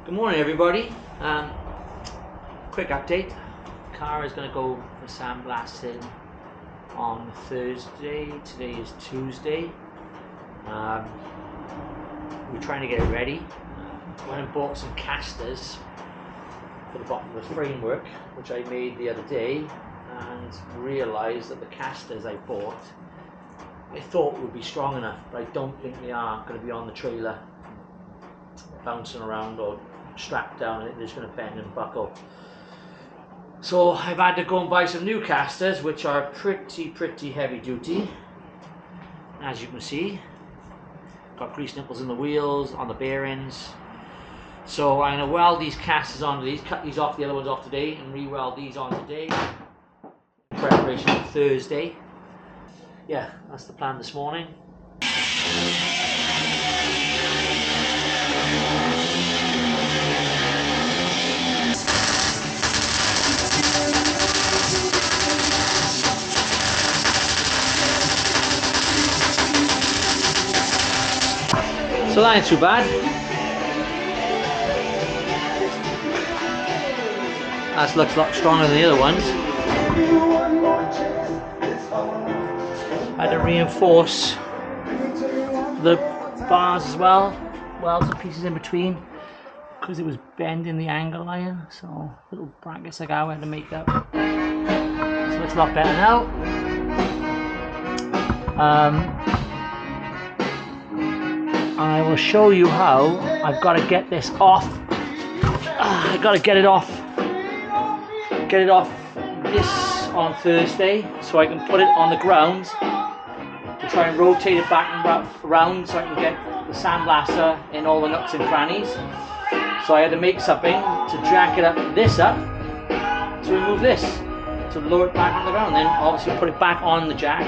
Good morning, everybody. Quick update. Car is going to go for sandblasting on Thursday. Today is Tuesday. We're trying to get it ready. Went and bought some casters for the bottom of the framework, which I made the other day, and realised that the casters I bought I thought would be strong enough, but I don't think they are going to be on the trailer bouncing around or strapped down. I think they're just going to bend and buckle. So I've had to go and buy some new casters, which are pretty heavy duty, as you can see. Got grease nipples in the wheels, on the bearings. So I'm going to weld these casters onto these, cut these off, the other ones off today, and re-weld these on today. Preparation for Thursday. Yeah, that's the plan this morning. So that ain't too bad. That looks a lot stronger than the other ones. I had to reinforce the bars as well, weld some pieces in between, because it was bending the angle iron. So little brackets like I had to make that. So it looks a lot better now. I will show you how I've got to get this off. I've got to get it off this on Thursday, so I can put it on the ground to try and rotate it back and around, so I can get the sandblaster in all the nooks and crannies. So I had to make something to jack it up, this up, to remove this, to lower it back on the ground, then obviously put it back on the jack,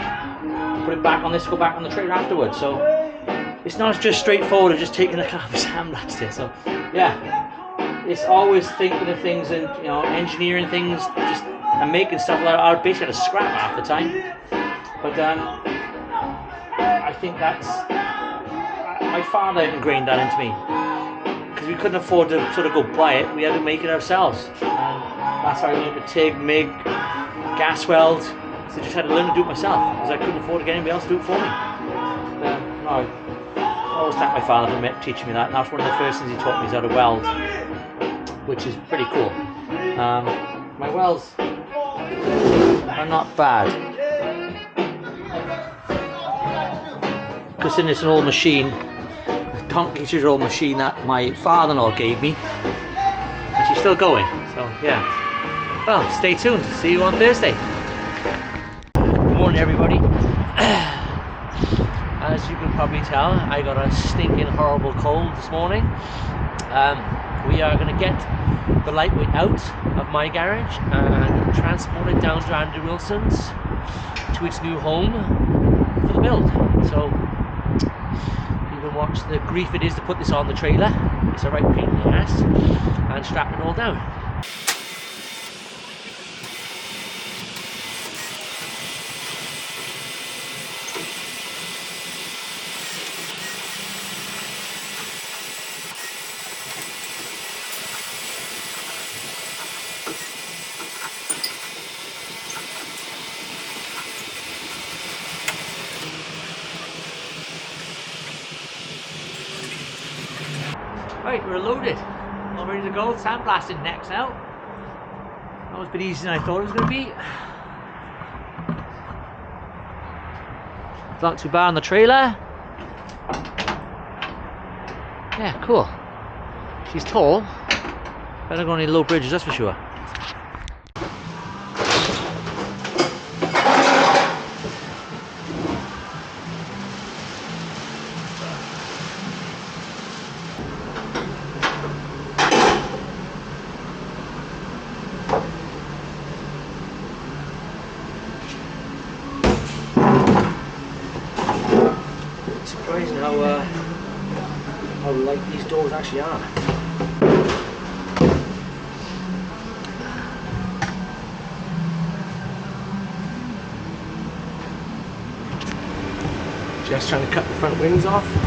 put it back on this, go back on the trailer afterwards. So it's not just straightforward as just taking a car and sandblasting. So yeah, it's always thinking of things and, you know, engineering things, just and making stuff like I basically had to scrap half the time. But I think that's my father ingrained that into me, because we couldn't afford to sort of go buy it. We had to make it ourselves, and that's how I learned to TIG, MIG, gas weld. So I just had to learn to do it myself, because I couldn't afford to get anybody else to do it for me. No, I always thank my father for teaching me that, and that's one of the first things he taught me, is how to weld, which is pretty cool. My welds are not bad, because it's an old machine, a donkey's old machine that my father-in-law gave me, and she's still going. So yeah, well, stay tuned, see you on Thursday. Good morning, everybody. As you can probably tell, I got a stinking horrible cold this morning. We are going to get the Lightweight out of my garage and transport it down to Andrew Wilson's to its new home for the build. So you can watch the grief it is to put this on the trailer. It's a right pain in the ass, and strap it all down. Right, we're loaded, all ready to go. Sandblasting next now. That was a bit easier than I thought it was going to be. It's not too bad on the trailer. Yeah, cool. She's tall. Better go on any low bridges, that's for sure. Surprised how light these doors actually are. Just trying to cut the front wings off.